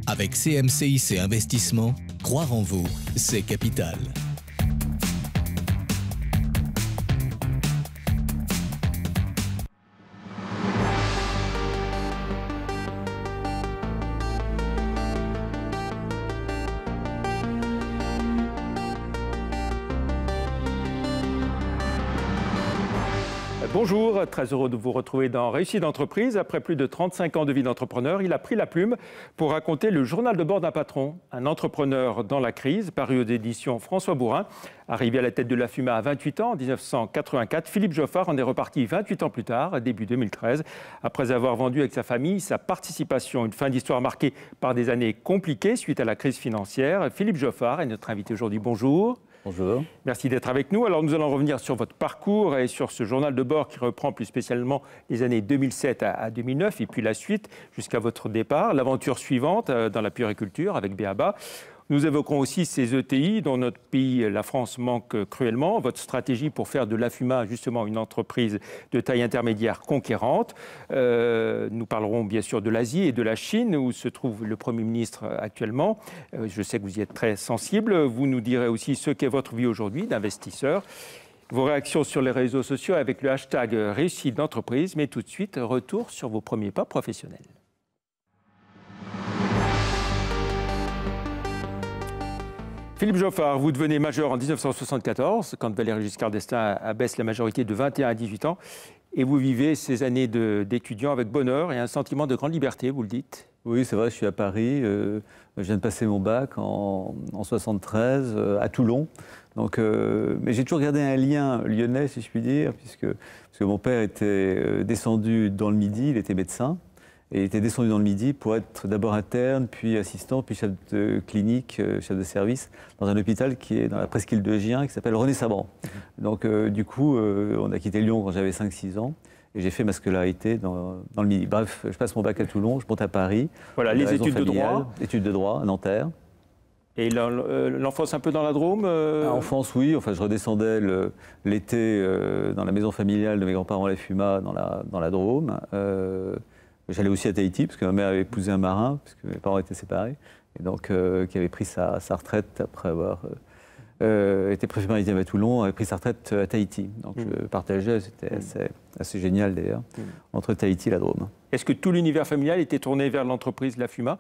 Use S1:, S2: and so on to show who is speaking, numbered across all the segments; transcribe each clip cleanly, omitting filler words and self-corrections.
S1: Avec CMCIC Investissement, croire en vous, c'est capital.
S2: Bonjour, très heureux de vous retrouver dans Réussite d'entreprise. Après plus de 35 ans de vie d'entrepreneur, il a pris la plume pour raconter le journal de bord d'un patron, un entrepreneur dans la crise, paru aux éditions François Bourin. Arrivé à la tête de la FUMA à 28 ans, en 1984, Philippe Joffard en est reparti 28 ans plus tard, début 2013, après avoir vendu avec sa famille sa participation. Une fin d'histoire marquée par des années compliquées suite à la crise financière. Philippe Joffard est notre invité aujourd'hui. Bonjour.
S3: Bonjour.
S2: Merci d'être avec nous. Alors nous allons revenir sur votre parcours et sur ce journal de bord qui reprend plus spécialement les années 2007 à 2009 et puis la suite jusqu'à votre départ. L'aventure suivante dans la puériculture avec B.A.B.A. Nous évoquerons aussi ces ETI dont notre pays, la France, manque cruellement. Votre stratégie pour faire de la FUMA justement une entreprise de taille intermédiaire conquérante. Nous parlerons bien sûr de l'Asie et de la Chine où se trouve le Premier ministre actuellement. Je sais que vous y êtes très sensible. Vous nous direz aussi ce qu'est votre vie aujourd'hui d'investisseur. Vos réactions sur les réseaux sociaux avec le hashtag Réussite d'entreprise. Mais tout de suite, retour sur vos premiers pas professionnels. Philippe Joffard, vous devenez majeur en 1974, quand Valéry Giscard d'Estaing abaisse la majorité de 21 à 18 ans. Et vous vivez ces années d'étudiant avec bonheur et un sentiment de grande liberté, vous le dites?
S3: Oui, c'est vrai, je suis à Paris. Je viens de passer mon bac en 73 à Toulon. Donc, mais j'ai toujours gardé un lien lyonnais, si je puis dire, parce que mon père était descendu dans le Midi, il était médecin. Et il était descendu dans le Midi pour être d'abord interne, puis assistant, puis chef de clinique, chef de service, dans un hôpital qui est dans la presqu'île de Gien, qui s'appelle René Sabran. Donc du coup, on a quitté Lyon quand j'avais 5-6 ans, et j'ai fait ma scolarité dans le Midi. Bref, je passe mon bac à Toulon, je monte à Paris.
S2: Voilà, les études de droit.
S3: Études de droit à Nanterre.
S2: Et l'enfance un peu dans la Drôme
S3: Enfance, oui. Enfin, je redescendais l'été dans la maison familiale de mes grands-parents, les FUMA, dans la Drôme. J'allais aussi à Tahiti, parce que ma mère avait épousé un marin, parce que mes parents étaient séparés, et donc qui avait pris sa retraite après avoir été préfet maritime à Toulon, avait pris sa retraite à Tahiti. Donc je partageais, c'était assez génial d'ailleurs, entre Tahiti et la Drôme.
S2: Est-ce que tout l'univers familial était tourné vers l'entreprise La FUMA,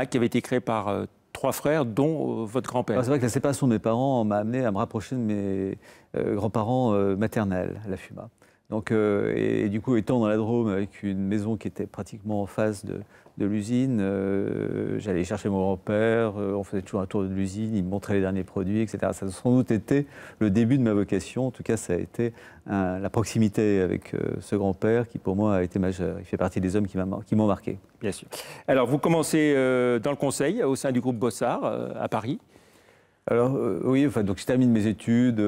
S2: qui avait été créée par 3 frères, dont votre grand-père?
S3: C'est vrai que la séparation de mes parents m'a amené à me rapprocher de mes grands-parents maternels, La FUMA. Donc, et du coup, étant dans la Drôme avec une maison qui était pratiquement en face de l'usine, j'allais chercher mon grand-père, on faisait toujours un tour de l'usine, il me montrait les derniers produits, etc. Ça a sans doute été le début de ma vocation. En tout cas, ça a été la proximité avec ce grand-père qui, pour moi, a été majeur. Il fait partie des hommes qui m'ont marqué.
S2: Bien sûr. Alors, vous commencez dans le conseil au sein du groupe Bossard à Paris.
S3: Alors oui, enfin, donc je termine mes études,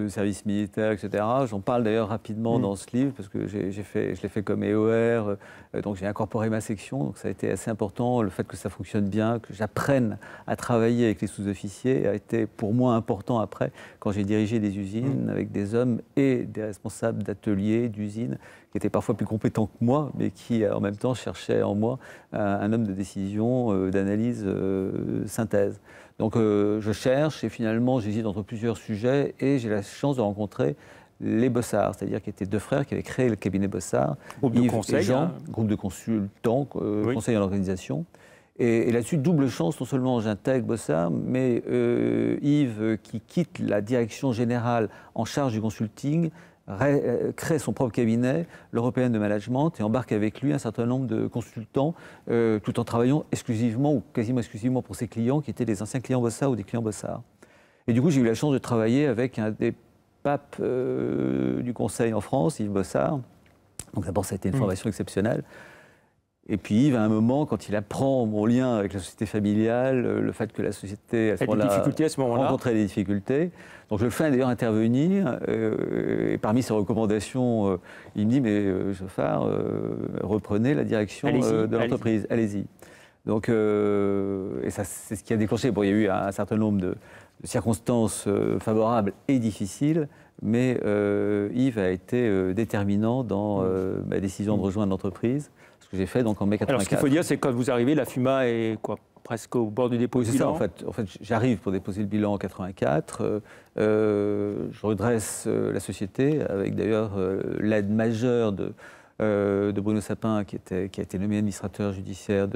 S3: service militaire, etc. J'en parle d'ailleurs rapidement dans ce livre parce que je l'ai fait comme EOR, donc j'ai incorporé ma section, donc ça a été assez important. Le fait que ça fonctionne bien, que j'apprenne à travailler avec les sous-officiers a été pour moi important après quand j'ai dirigé des usines avec des hommes et des responsables d'ateliers, d'usines qui étaient parfois plus compétents que moi, mais qui en même temps cherchaient en moi un homme de décision, d'analyse, synthèse. Donc je cherche et finalement j'hésite entre plusieurs sujets et j'ai la chance de rencontrer les Bossard, c'est-à-dire qui étaient 2 frères qui avaient créé le cabinet Bossard.
S2: Groupe de conseil,
S3: Jean, groupe de consultants, conseil en organisation. Et là-dessus, double chance, non seulement j'intègre Bossard, mais Yves, qui quitte la direction générale en charge du consulting, crée son propre cabinet, l'Européen de Management, et embarque avec lui un certain nombre de consultants, tout en travaillant exclusivement ou quasiment exclusivement pour ses clients, qui étaient des anciens clients Bossard ou des clients Bossard. Et du coup, j'ai eu la chance de travailler avec un des papes du conseil en France, Yves Bossard. Donc d'abord, ça a été une formation exceptionnelle. Et puis Yves, à un moment, quand il apprend mon lien avec la société familiale, le fait que la société à ce moment-là rencontrait des difficultés, donc je le fais d'ailleurs intervenir, et parmi ses recommandations, il me dit « mais Joffard, reprenez la direction de l'entreprise, allez-y ». Donc, et ça, c'est ce qui a déclenché. Bon, il y a eu un certain nombre de circonstances favorables et difficiles, mais Yves a été déterminant dans ma décision de rejoindre l'entreprise, ce que j'ai fait donc en mai 84.
S2: Alors ce qu'il faut dire, c'est que quand vous arrivez, la FUMA est quoi, presque au bord du dépôt de bilan.
S3: C'est ça, en fait j'arrive pour déposer le bilan en 84. Je redresse la société avec d'ailleurs l'aide majeure de Bruno Sapin qui a été nommé administrateur judiciaire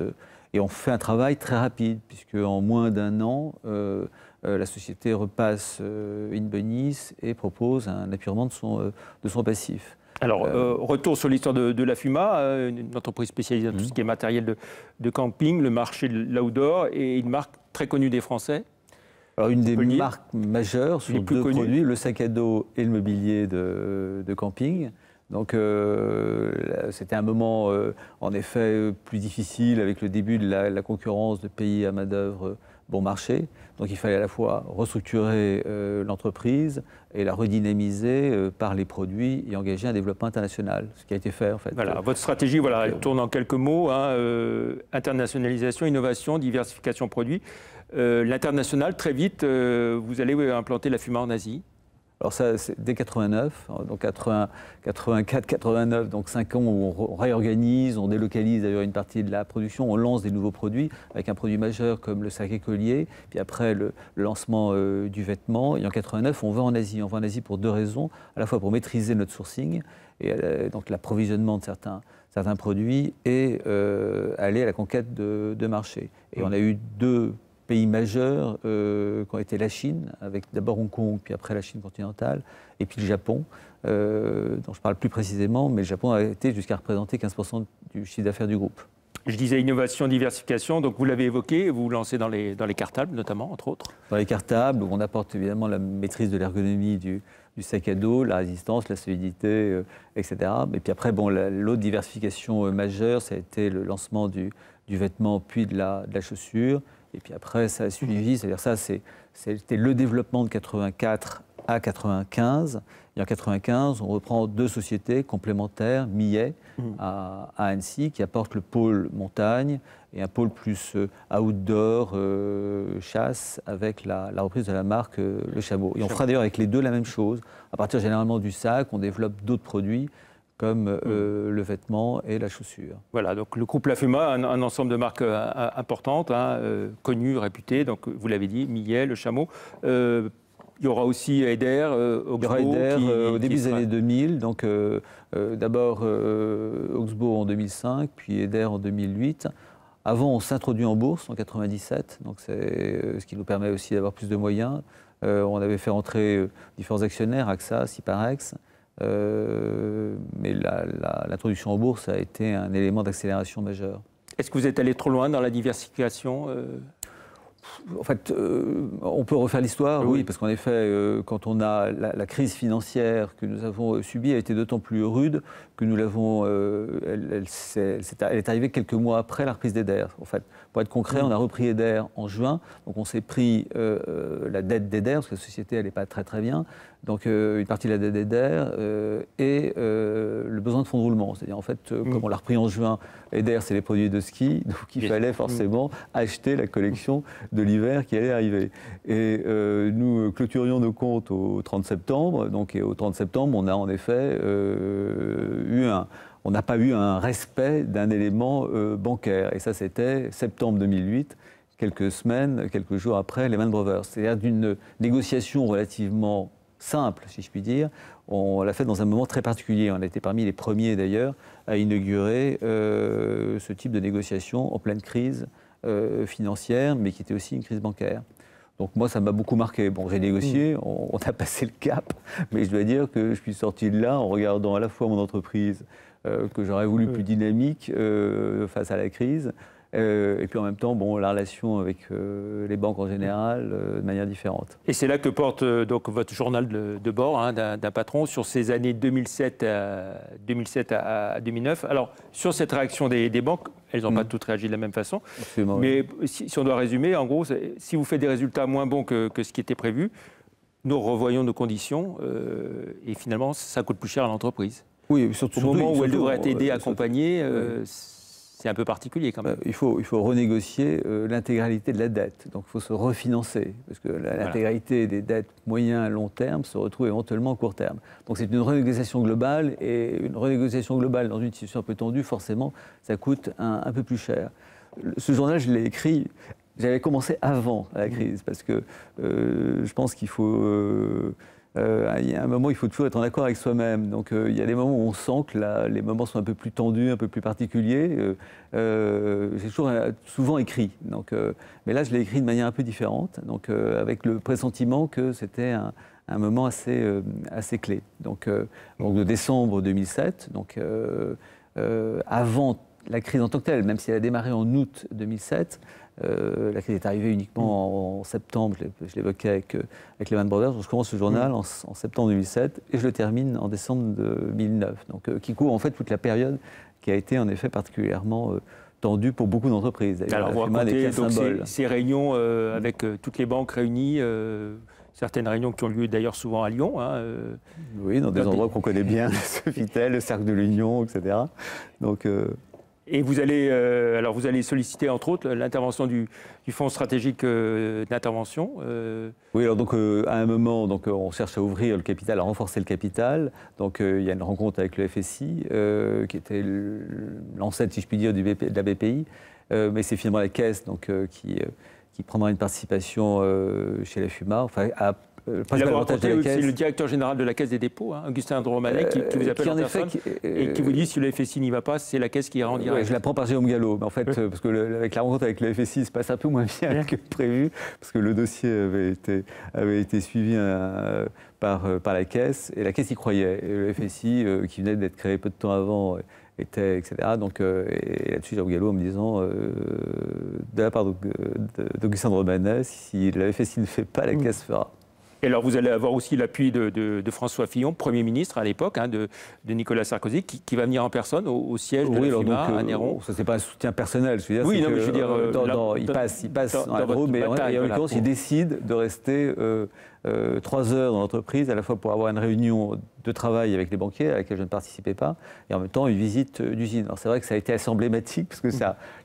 S3: et on fait un travail très rapide puisque en moins d'un an la société repasse in bonis et propose un apurement de son passif.
S2: Alors, retour sur l'histoire de la FUMA, une entreprise spécialisée dans tout ce qui est matériel de camping, le marché de l'outdoor et une marque très connue des Français.
S3: Alors, une des marques majeures sur deux produits, le sac à dos et le mobilier de camping. Donc, c'était un moment, en effet, plus difficile avec le début de la concurrence de pays à main-d'œuvre bon marché. Donc, il fallait à la fois restructurer l'entreprise et la redynamiser par les produits et engager un développement international, ce qui a été fait, en fait.
S2: Voilà, votre stratégie, voilà, elle tourne en quelques mots, hein, internationalisation, innovation, diversification produits. L'international, très vite, vous allez implanter la FUMA en Asie.
S3: Alors ça, c'est dès 89, donc 84, 89, donc 5 ans où on réorganise, on délocalise d'ailleurs une partie de la production, on lance des nouveaux produits avec un produit majeur comme le sac écolier, puis après le lancement du vêtement. Et en 89, on va en Asie. On va en Asie pour deux raisons, à la fois pour maîtriser notre sourcing, et donc l'approvisionnement de certains produits, et aller à la conquête de marchés. Et on a eu deux pays majeurs qui ont été la Chine, avec d'abord Hong Kong, puis après la Chine continentale, et puis le Japon, dont je parle plus précisément, mais le Japon a été jusqu'à représenter 15% du chiffre d'affaires du groupe.
S2: Je disais innovation, diversification, donc vous l'avez évoqué, vous vous lancez dans les cartables notamment, entre autres.
S3: Dans les cartables, on apporte évidemment la maîtrise de l'ergonomie du sac à dos, la résistance, la solidité, etc. Et puis après, bon, l'autre diversification majeure, ça a été le lancement du vêtement, puis de la chaussure. Et puis après, ça a suivi, c'est-à-dire ça, c'était le développement de 84 à 95. Et en 95, on reprend deux sociétés complémentaires, Millet à Annecy, qui apportent le pôle montagne et un pôle plus outdoor, chasse, avec la reprise de la marque Le Chameau. Et on fera d'ailleurs avec les deux la même chose. À partir généralement du sac, on développe d'autres produits comme le vêtement et la chaussure.
S2: Voilà, donc le groupe La FUMA, un ensemble de marques importantes, hein, connues, réputées, donc vous l'avez dit, Millet, Le Chameau. Il y aura aussi Eder, Oxbow. Il y aura
S3: Eder au début des années 2000, donc d'abord Oxbow en 2005, puis Eder en 2008. Avant, on s'introduit en bourse en 97, donc c'est ce qui nous permet aussi d'avoir plus de moyens. On avait fait entrer différents actionnaires, AXA, Ciparex. Mais l'introduction en bourse a été un élément d'accélération majeur.
S2: Est-ce que vous êtes allé trop loin dans la diversification
S3: En fait, on peut refaire l'histoire, oui, parce qu'en effet, quand on a la crise financière que nous avons subie a été d'autant plus rude que nous l'avons. Elle est arrivée quelques mois après la reprise d'Eder. En fait, pour être concret, on a repris Eder en juin, donc on s'est pris la dette d'Eder, parce que la société n'allait pas très très bien. Donc une partie de la dette d'Eder et le besoin de fonds de roulement. C'est-à-dire en fait, comme on l'a repris en juin, Eder c'est les produits de ski, donc il fallait forcément acheter la collection de l'hiver qui allait arriver. Et nous clôturions nos comptes au 30 septembre, donc et au 30 septembre on a en effet on n'a pas eu un respect d'un élément bancaire. Et ça c'était septembre 2008. Quelques jours après Lehman Brothers. C'est-à-dire d'une négociation relativement simple, si je puis dire. On l'a fait dans un moment très particulier. On a été parmi les premiers, d'ailleurs, à inaugurer ce type de négociation en pleine crise financière, mais qui était aussi une crise bancaire. Donc moi, ça m'a beaucoup marqué. Bon, j'ai négocié, on a passé le cap, mais je dois dire que je suis sorti de là en regardant à la fois mon entreprise, que j'aurais voulu plus dynamique face à la crise, et puis en même temps, bon, la relation avec les banques en général, de manière différente.
S2: Et c'est là que porte donc votre journal de bord, hein, d'un patron sur ces années 2007 à 2009. Alors, sur cette réaction des banques, elles n'ont pas toutes réagi de la même façon.
S3: Absolument,
S2: mais si on doit résumer, en gros, si vous faites des résultats moins bons que ce qui était prévu, nous revoyons nos conditions et finalement, ça coûte plus cher à l'entreprise.
S3: Oui, surtout
S2: au moment où elle devrait être aidée, accompagnée, C'est un peu particulier quand même.
S3: Il faut renégocier l'intégralité de la dette. Donc il faut se refinancer, parce que l'intégralité des dettes moyen à long terme se retrouve éventuellement à court terme. Donc c'est une renégociation globale, et une renégociation globale dans une situation un peu tendue, forcément, ça coûte un peu plus cher. Ce journal, je l'ai écrit, j'avais commencé avant la crise, parce que je pense qu'il faut... il y a un moment, il faut toujours être en accord avec soi-même. Donc, il y a des moments où on sent que les moments sont un peu plus tendus, un peu plus particuliers. J'ai toujours souvent écrit. Donc, mais là, je l'ai écrit de manière un peu différente, donc, avec le pressentiment que c'était un moment assez clé. Donc, de décembre 2007, donc, avant la crise en tant que telle, même si elle a démarré en août 2007, la crise est arrivée uniquement en septembre, je l'évoquais avec Lehman Brothers. Donc je commence ce journal en septembre 2007 et je le termine en décembre 2009. Donc, qui couvre en fait toute la période qui a été en effet particulièrement tendue pour beaucoup d'entreprises.
S2: Alors vous racontez donc ces réunions avec toutes les banques réunies, certaines réunions qui ont lieu d'ailleurs souvent à Lyon. Hein,
S3: oui, dans des endroits qu'on connaît bien, le Sofitel, le Cercle de l'Union, etc. Donc,
S2: et vous allez solliciter entre autres l'intervention du Fonds stratégique d'intervention.
S3: Oui, alors donc à un moment, donc on cherche à ouvrir le capital, à renforcer le capital. Donc il y a une rencontre avec le FSI, qui était l'ancêtre, si je puis dire, de la BPI, mais c'est finalement la Caisse donc qui prendra une participation chez la FUMA. Enfin,
S2: c'est le directeur général de la Caisse des dépôts, hein, Augustin Andromanet, qui vous appelle en personne et qui vous dit si le FSI n'y va pas, c'est la Caisse qui ira en direct.
S3: Ouais, je la prends par Jérôme Gallo, mais en fait, parce que avec la rencontre avec le FSI, il se passe un peu moins bien que prévu, parce que le dossier avait été suivi par la Caisse, et la Caisse y croyait. Et le FSI, qui venait d'être créé peu de temps avant, était, etc. Donc, et là-dessus, Jérôme Gallo en me disant, de la part d'Augustin Andromanet, si le FSI ne fait pas, la Caisse fera.
S2: Et alors, vous allez avoir aussi l'appui de François Fillon, Premier ministre à l'époque, hein, de Nicolas Sarkozy, qui va venir en personne au siège de la FUMA à Néron.
S3: Ça, c'est pas un soutien personnel, je veux dire.
S2: Oui, non, mais je veux dire...
S3: il passe dans la groupe, mais en l'occurrence, il décide de rester 3 heures dans l'entreprise, à la fois pour avoir une réunion de travail avec les banquiers, à laquelle je ne participais pas, et en même temps une visite d'usine. Alors c'est vrai que ça a été assez emblématique, parce que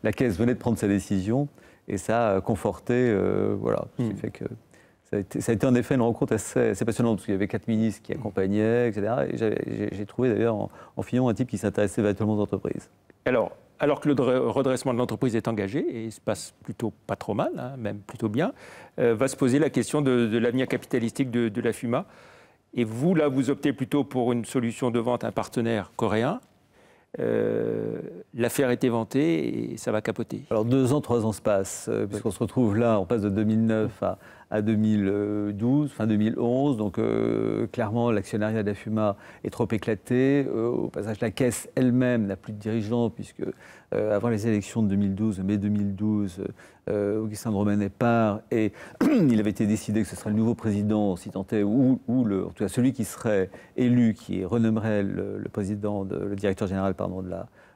S3: la Caisse venait de prendre sa décision, et ça a conforté, voilà, ce qui fait que... Ça a été en effet une rencontre assez passionnante, parce qu'il y avait 4 ministres qui accompagnaient, etc. Et j'ai trouvé d'ailleurs en Fillon un type qui s'intéressait véritablement aux entreprises.
S2: Alors que le redressement de l'entreprise est engagé, et se passe plutôt pas trop mal, hein, même plutôt bien, va se poser la question de l'avenir capitalistique de la FUMA. Et vous, là, vous optez plutôt pour une solution de vente à un partenaire coréen. L'affaire est éventée et ça va capoter.
S3: Alors 2 ans, 3 ans se passent, puisqu'on se retrouve là, on passe de 2009 à 2012, fin 2011, donc clairement l'actionnariat de la FUMA est trop éclaté. Au passage, la Caisse elle-même n'a plus de dirigeants, puisque avant les élections de 2012, mai 2012, Augustin Andromanet part, et il avait été décidé que ce serait le nouveau président, si tant est, ou en tout cas celui qui serait élu, qui renommerait le directeur général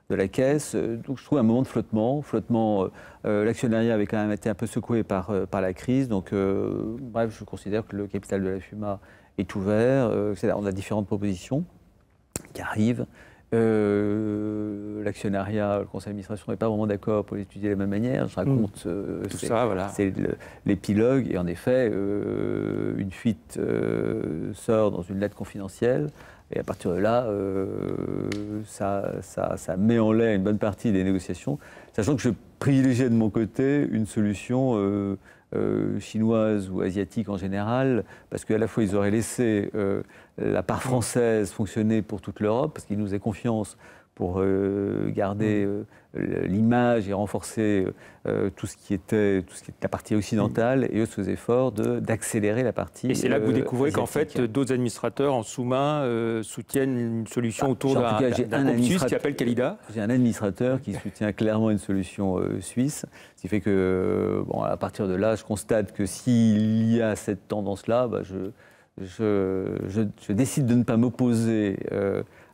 S3: de la Caisse. Donc je trouve un moment de flottement. L'actionnariat avait quand même été un peu secoué par la crise. Donc bref, je considère que le capital de la FUMA est ouvert. On a différentes propositions qui arrivent. L'actionnariat, le conseil d'administration n'est pas vraiment d'accord pour l'étudier de la même manière. Je raconte
S2: tout ça, voilà.
S3: C'est l'épilogue. Et en effet, une fuite sort dans une lettre confidentielle. Et à partir de là, ça met en l'air une bonne partie des négociations, sachant que je privilégiais de mon côté une solution chinoise ou asiatique en général, parce qu'à la fois ils auraient laissé la part française fonctionner pour toute l'Europe, parce qu'ils nous faisaient confiance pour garder l'image et renforcer tout ce qui était la partie occidentale, et eux se faisaient effort d'accélérer la partie
S2: Et c'est là que vous découvrez
S3: asiatique.
S2: qu'en fait, d'autres administrateurs en sous-main soutiennent une solution autour d'un groupe suisse qui s'appelle Calida.
S3: J'ai un administrateur qui soutient clairement une solution suisse, ce qui fait que, à partir de là, je constate que s'il y a cette tendance-là, je décide de ne pas m'opposer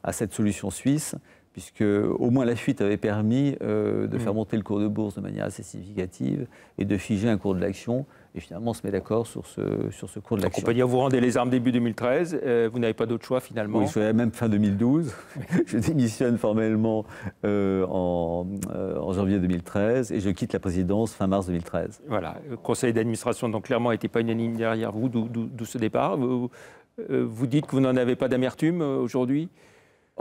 S3: à cette solution suisse, puisque au moins la fuite avait permis de faire monter le cours de bourse de manière assez significative et de figer un cours de l'action. Et finalement, on se met d'accord sur ce cours de l'action.
S2: On peut dire, vous rendez les armes début 2013, vous n'avez pas d'autre choix finalement?
S3: Oui, je suis même fin 2012. Je démissionne formellement en janvier 2013 et je quitte la présidence fin mars 2013.
S2: Voilà, le conseil d'administration, donc clairement, n'était pas unanime derrière vous, d'où ce départ. Vous dites que vous n'en avez pas d'amertume aujourd'hui?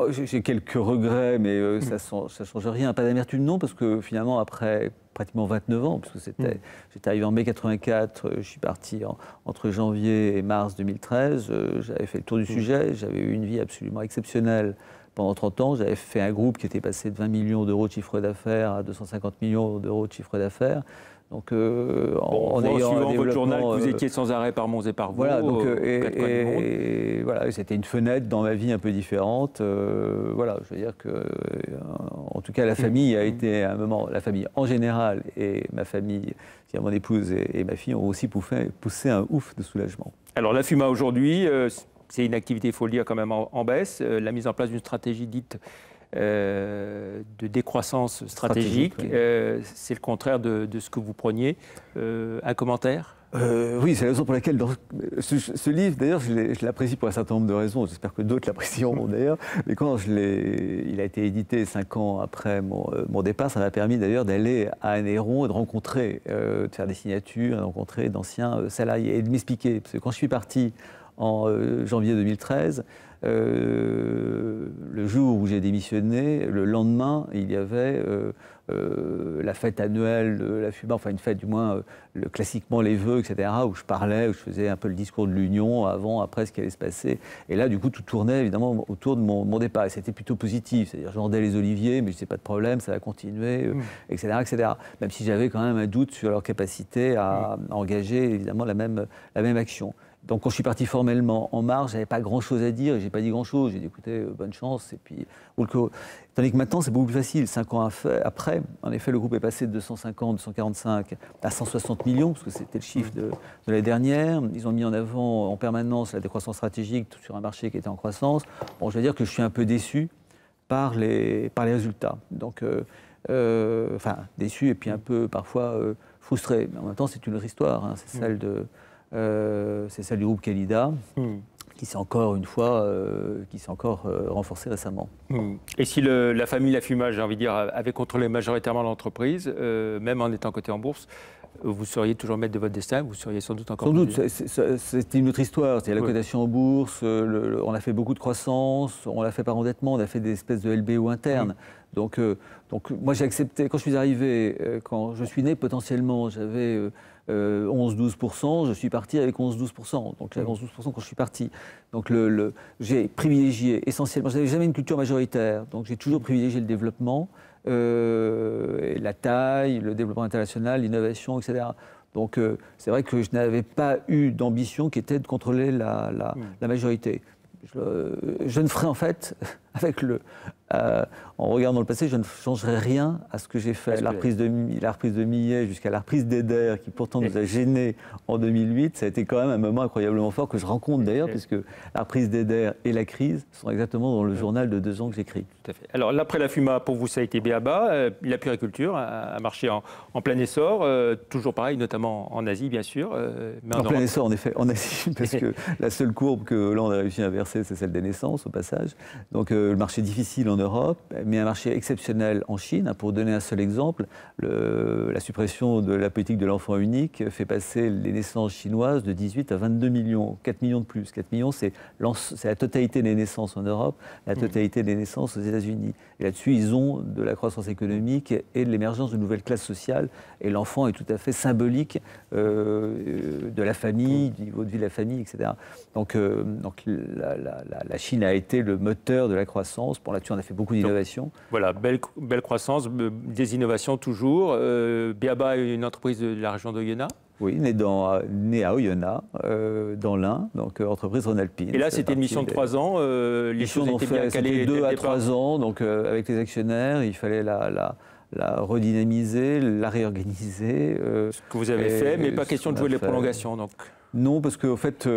S3: J'ai quelques regrets, mais ça ne change rien. Pas d'amertume, non, parce que finalement, après pratiquement 29 ans, parce que j'étais arrivé en mai 84, je suis parti entre janvier et mars 2013, j'avais fait le tour du sujet, j'avais eu une vie absolument exceptionnelle pendant 30 ans. J'avais fait un groupe qui était passé de 20 millions d'euros de chiffre d'affaires à 250 millions d'euros de chiffre d'affaires. Donc,
S2: en suivant votre journal, vous étiez sans arrêt par Mons et par Vaux.
S3: Voilà, donc, voilà, c'était une fenêtre dans ma vie un peu différente. Voilà, je veux dire que, en tout cas, la famille a été à un moment, la famille en général et ma famille, mon épouse et ma fille ont aussi poussé un ouf de soulagement.
S2: Alors, la FUMA aujourd'hui, c'est une activité, il faut le dire, quand même en baisse. La mise en place d'une stratégie dite de décroissance stratégique, oui. C'est le contraire de ce que vous preniez. Un commentaire?
S3: Oui, c'est la raison pour laquelle dans ce livre, d'ailleurs, je l'apprécie pour un certain nombre de raisons. J'espère que d'autres l'apprécieront d'ailleurs. Mais quand il a été édité 5 ans après mon départ, ça m'a permis d'ailleurs d'aller à Anneyron et de rencontrer, de faire des signatures, de rencontrer d'anciens salariés et de m'expliquer. Parce que quand je suis parti en janvier 2013, le jour où j'ai démissionné, le lendemain, il y avait la fête annuelle de la FUMA, enfin une fête du moins, classiquement les vœux, etc., où je parlais, où je faisais un peu le discours de l'Union, avant, après, ce qui allait se passer. Et là, du coup, tout tournait évidemment autour de mon départ. Et c'était plutôt positif, c'est-à-dire je vendais les oliviers, mais je disais pas de problème, ça va continuer, etc., etc. Même si j'avais quand même un doute sur leur capacité à engager évidemment la même action. Donc quand je suis parti formellement en mars, j'avais pas grand-chose à dire, et j'ai pas dit grand-chose, j'ai dit écoutez, bonne chance, et puis... Tandis que maintenant, c'est beaucoup plus facile. 5 ans après, en effet, le groupe est passé de 250, 245 à 160 millions, parce que c'était le chiffre de l'année dernière. Ils ont mis en avant en permanence la décroissance stratégique sur un marché qui était en croissance. Bon, je veux dire que je suis un peu déçu par les résultats. Donc, enfin, déçu et puis un peu, parfois, frustré. Mais en même temps, c'est une autre histoire, hein. C'est celle du groupe Qualida, qui s'est encore une fois renforcée récemment.
S2: Et si la famille La FUMA, j'ai envie de dire, avait contrôlé majoritairement l'entreprise, même en étant coté en bourse, vous seriez toujours maître de votre destin, vous seriez sans doute encore...
S3: Sans doute, c'est une autre histoire. C'est la cotation en bourse, on a fait beaucoup de croissance, on l'a fait par endettement, on a fait des espèces de LBO internes. Donc moi j'ai accepté, quand je suis arrivé, quand je suis né potentiellement, j'avais 11-12%, je suis parti avec 11-12%. Donc j'avais 11-12% quand je suis parti. Donc j'ai privilégié essentiellement, je n'avais jamais une culture majoritaire, donc j'ai toujours privilégié le développement, la taille, le développement international, l'innovation, etc. Donc c'est vrai que je n'avais pas eu d'ambition qui était de contrôler la majorité. Je ne ferai en fait, en regardant le passé, je ne changerai rien à ce que j'ai fait. La reprise de Millet jusqu'à la reprise d'Eder, qui pourtant nous a gênés en 2008, ça a été quand même un moment incroyablement fort que je rencontre d'ailleurs, puisque la reprise d'Eder et la crise sont exactement dans le journal de 2 ans que j'écris.
S2: Tout à fait. Alors, l'après la FUMA, pour vous, ça a été b.a.-ba. La puériculture a marché en plein essor, toujours pareil, notamment en Asie, bien sûr.
S3: Mais en plein essor, en effet, en Asie, parce que la seule courbe que Hollande a réussi à inverser, c'est celle des naissances, au passage. Donc, le marché difficile en Europe, mais un marché exceptionnel en Chine. Pour donner un seul exemple, la suppression de la politique de l'enfant unique fait passer les naissances chinoises de 18 à 22 millions, 4 millions de plus. 4 millions, c'est la totalité des naissances en Europe, la totalité des naissances aux États-Unis. Et là-dessus, ils ont de la croissance économique et de l'émergence de nouvelles classes sociales. Et l'enfant est tout à fait symbolique de la famille, du niveau de vie de la famille, etc. Donc la Chine a été le moteur de la croissance. Bon, là-dessus, on a fait beaucoup d'innovations.
S2: Voilà, belle croissance, des innovations toujours. b.a.-ba est une entreprise de la région d'Oyonnax.
S3: Oui, né à Oyonnax, dans l'Ain, donc entreprise Rhône-Alpine.
S2: Et là, c'était une mission de 3 ans. Les choses étaient bien calées.
S3: 2 à 3 ans, donc avec les actionnaires, il fallait la redynamiser, la réorganiser.
S2: Ce que vous avez fait, mais pas question de jouer les prolongations, donc.
S3: Non, parce qu'en fait,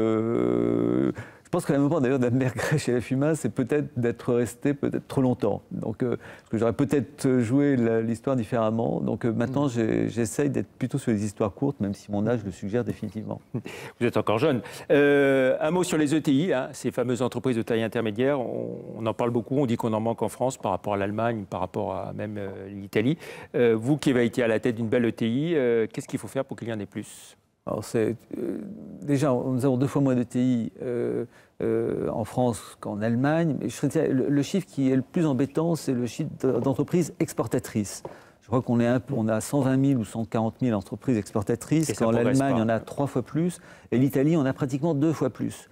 S3: pense que la mémoire d'ailleurs d'Anne Bergrès chez La Fumasse, c'est peut-être d'être resté peut-être trop longtemps. Donc, parce que j'aurais peut-être joué l'histoire différemment. Donc maintenant, j'essaye d'être plutôt sur les histoires courtes, même si mon âge le suggère définitivement.
S2: Vous êtes encore jeune. Un mot sur les ETI, hein, ces fameuses entreprises de taille intermédiaire. On en parle beaucoup, on dit qu'on en manque en France par rapport à l'Allemagne, par rapport à même l'Italie. Vous qui avez été à la tête d'une belle ETI, qu'est-ce qu'il faut faire pour qu'il y en ait plus ?
S3: Alors déjà, nous avons 2 fois moins d'ETI en France qu'en Allemagne. Mais le chiffre qui est le plus embêtant, c'est le chiffre d'entreprises exportatrices. Je crois qu'on a 120 000 ou 140 000 entreprises exportatrices. Qu'en Allemagne, on a 3 fois plus. Et l'Italie, on a pratiquement 2 fois plus.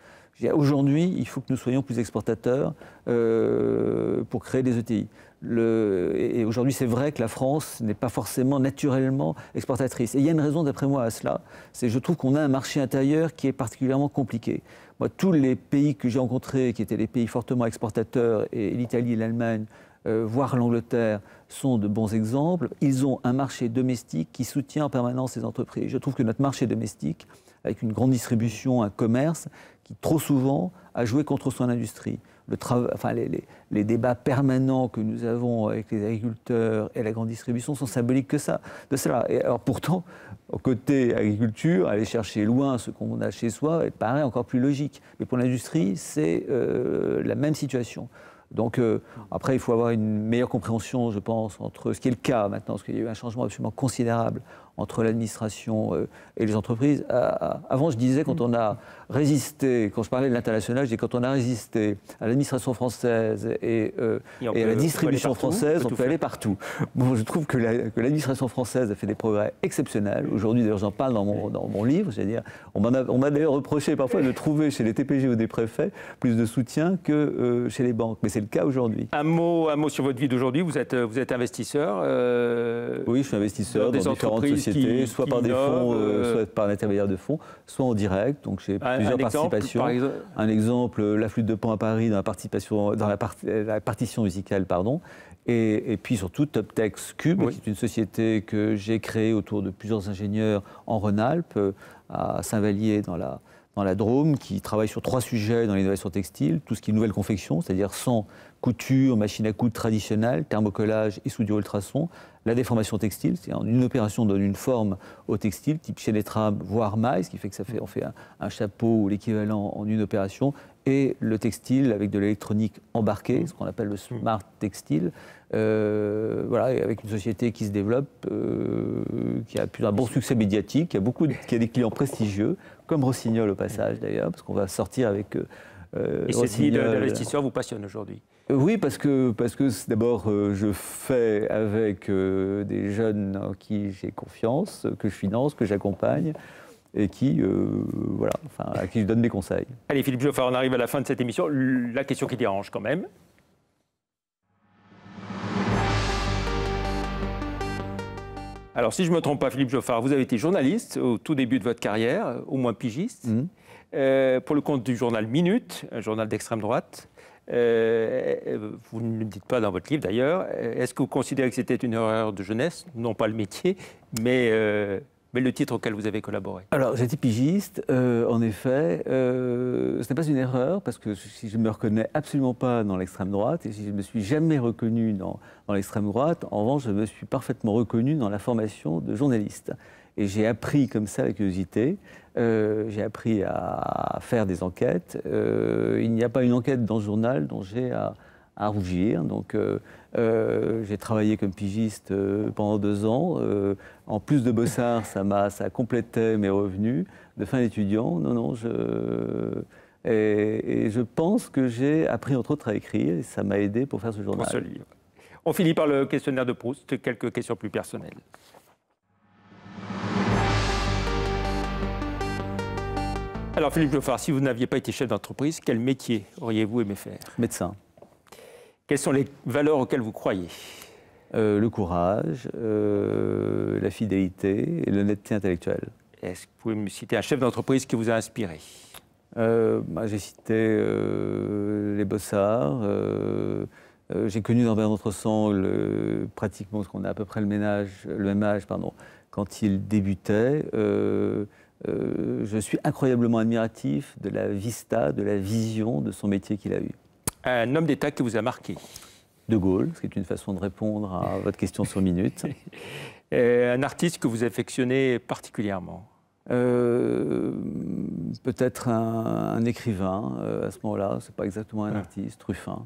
S3: Aujourd'hui, il faut que nous soyons plus exportateurs pour créer des ETI. Et aujourd'hui, c'est vrai que la France n'est pas forcément naturellement exportatrice. Et il y a une raison, d'après moi, à cela. C'est que je trouve qu'on a un marché intérieur qui est particulièrement compliqué. Moi, tous les pays que j'ai rencontrés, qui étaient les pays fortement exportateurs, et l'Italie et l'Allemagne, voire l'Angleterre, sont de bons exemples. Ils ont un marché domestique qui soutient en permanence ces entreprises. Je trouve que notre marché domestique, avec une grande distribution, un commerce, qui trop souvent a joué contre son industrie. Les débats permanents que nous avons avec les agriculteurs et la grande distribution sont symboliques de cela. Et alors pourtant, au côté agriculture, aller chercher loin ce qu'on a chez soi paraît encore plus logique. Mais pour l'industrie, c'est la même situation. Donc après, il faut avoir une meilleure compréhension, je pense, entre ce qui est le cas maintenant, parce qu'il y a eu un changement absolument considérable entre l'administration et les entreprises. Avant, je disais, quand on a résisté, quand je parlais de l'international, je disais quand on a résisté à l'administration française et à la distribution française, on peut aller partout. Bon, je trouve que l'administration française a fait des progrès exceptionnels. Aujourd'hui, d'ailleurs, j'en parle dans mon livre. C'est-à-dire, on m'a d'ailleurs reproché parfois de trouver chez les TPG ou des préfets plus de soutien que chez les banques. Mais c'est le cas aujourd'hui.
S2: Un mot sur votre vie d'aujourd'hui. Vous êtes investisseur.
S3: Oui, je suis investisseur dans différentes sociétés, soit par des fonds, soit par l'intermédiaire de fonds, soit en direct. Donc j'ai plusieurs participations. Un exemple, la Flûte de Pan à Paris dans la partition musicale, pardon. Et puis surtout Toptex Cube, qui est une société que j'ai créée autour de plusieurs ingénieurs en Rhône-Alpes, à Saint-Vallier dans la Drôme, qui travaille sur 3 sujets dans l'innovation textile, tout ce qui est nouvelle confection, c'est-à-dire sans couture, machine à coudre traditionnelle, thermocollage et soudure ultrason, la déformation textile, c'est-à-dire une opération donne une forme au textile, type chénétrable, voire maille, ce qui fait que on fait un chapeau ou l'équivalent en une opération, et le textile avec de l'électronique embarquée, ce qu'on appelle le smart textile, voilà, avec une société qui se développe, qui a un bon succès médiatique, qui a des clients prestigieux, comme Rossignol au passage d'ailleurs, parce qu'on va sortir avec
S2: et cette vie d'investisseur vous passionne aujourd'hui?
S3: Oui, parce que d'abord, je fais avec des jeunes en qui j'ai confiance, que je finance, que j'accompagne, et qui, à qui je donne des conseils.
S2: Allez, Philippe Geoffard, on arrive à la fin de cette émission. La question qui dérange quand même. Alors, si je ne me trompe pas, Philippe Geoffard, vous avez été journaliste au tout début de votre carrière, au moins pigiste, pour le compte du journal Minute, un journal d'extrême droite. Vous ne le dites pas dans votre livre d'ailleurs. Est-ce que vous considérez que c'était une erreur de jeunesse? Non pas le métier, mais le titre auquel vous avez collaboré.
S3: Alors, j'étais pigiste, en effet. Ce n'est pas une erreur, parce que si je ne me reconnais absolument pas dans l'extrême droite, et si je ne me suis jamais reconnu dans l'extrême droite, en revanche, je me suis parfaitement reconnu dans la formation de journaliste. Et j'ai appris comme ça la curiosité, j'ai appris à faire des enquêtes. Il n'y a pas une enquête dans ce journal dont j'ai à rougir. Donc, j'ai travaillé comme pigiste pendant 2 ans. En plus de Bossard, ça complétait mes revenus de fin d'étudiant. Et je pense que j'ai appris entre autres à écrire et ça m'a aidé pour faire ce journal.
S2: Pour ce livre. On finit par le questionnaire de Proust. Quelques questions plus personnelles. Alors Philippe Geoffard, si vous n'aviez pas été chef d'entreprise, quel métier auriez-vous aimé faire?
S3: Médecin.
S2: Quelles sont les valeurs auxquelles vous croyez?
S3: Le courage, la fidélité et l'honnêteté intellectuelle.
S2: Est-ce que vous pouvez me citer un chef d'entreprise qui vous a inspiré?
S3: J'ai cité les Bossards. J'ai connu Norbert Notre-Sangle pratiquement, parce qu'on a à peu près le même âge, quand il débutait. je suis incroyablement admiratif de la vista, de la vision de son métier qu'il a eu.
S2: Un homme d'État qui vous a marqué?
S3: De Gaulle, ce qui est une façon de répondre à votre question sur minute.
S2: Un artiste que vous affectionnez particulièrement?
S3: Peut-être un écrivain à ce moment-là, c'est pas exactement un artiste, Ruffin.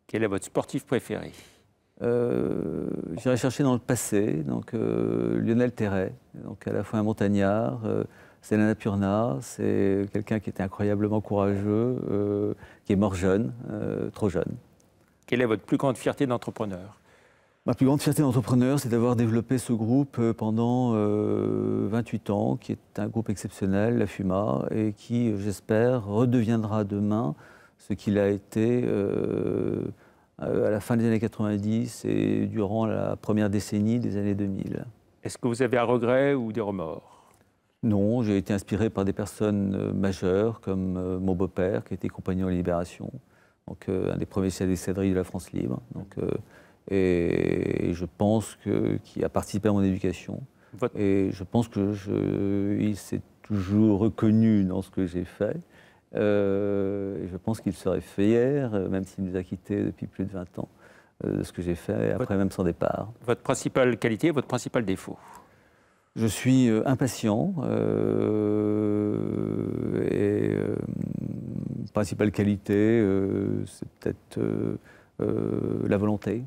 S2: Quel est votre sportif préféré?
S3: J'irai chercher dans le passé, donc Lionel Terray, donc à la fois un montagnard, c'est Annapurna, c'est quelqu'un qui était incroyablement courageux, qui est mort jeune, trop jeune.
S2: Quelle est votre plus grande fierté d'entrepreneur?
S3: Ma plus grande fierté d'entrepreneur, c'est d'avoir développé ce groupe pendant 28 ans, qui est un groupe exceptionnel, la FUMA, et qui, j'espère, redeviendra demain ce qu'il a été à la fin des années 90 et durant la première décennie des années 2000.
S2: Est-ce que vous avez un regret ou des remords?
S3: Non, j'ai été inspiré par des personnes majeures, comme mon beau-père, qui était compagnon de la Libération, donc un des premiers chefs d'escadrille de la France libre. Donc, et je pense qu'il a participé à mon éducation. Et je pense qu'il s'est toujours reconnu dans ce que j'ai fait. Et je pense qu'il serait fier, même s'il nous a quittés depuis plus de 20 ans, de ce que j'ai fait, après même son départ.
S2: Votre principale qualité, votre principal défaut?
S3: Je suis impatient. Principale qualité, c'est peut-être la volonté.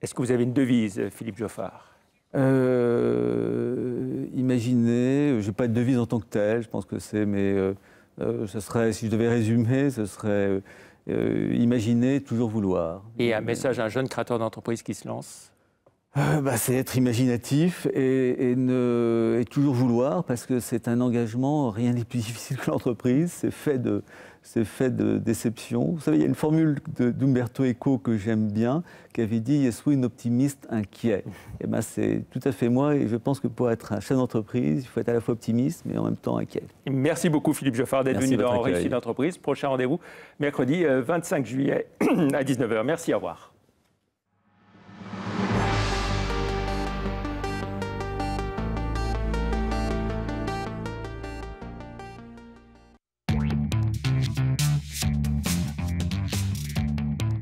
S2: Est-ce que vous avez une devise, Philippe Joffard?
S3: Imaginez, je n'ai pas de devise en tant que telle, je pense que c'est, mais ce serait, si je devais résumer, ce serait imaginer, toujours vouloir.
S2: Et un message à un jeune créateur d'entreprise qui se lance?
S3: C'est être imaginatif et toujours vouloir, parce que c'est un engagement, rien n'est plus difficile que l'entreprise, c'est fait de déception. Vous savez, il y a une formule d'Umberto Eco que j'aime bien, qui avait dit « Yes, oui, un optimiste inquiet ». Et c'est tout à fait moi, et je pense que pour être un chef d'entreprise, il faut être à la fois optimiste, mais en même temps inquiet.
S2: Merci beaucoup Philippe Joffard d'être venu dans Réussite d'entreprise. Prochain rendez-vous, mercredi 25 juillet à 19h. Merci, au revoir.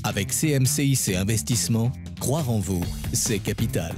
S1: Avec CMCIC Investissement, croire en vous, c'est capital.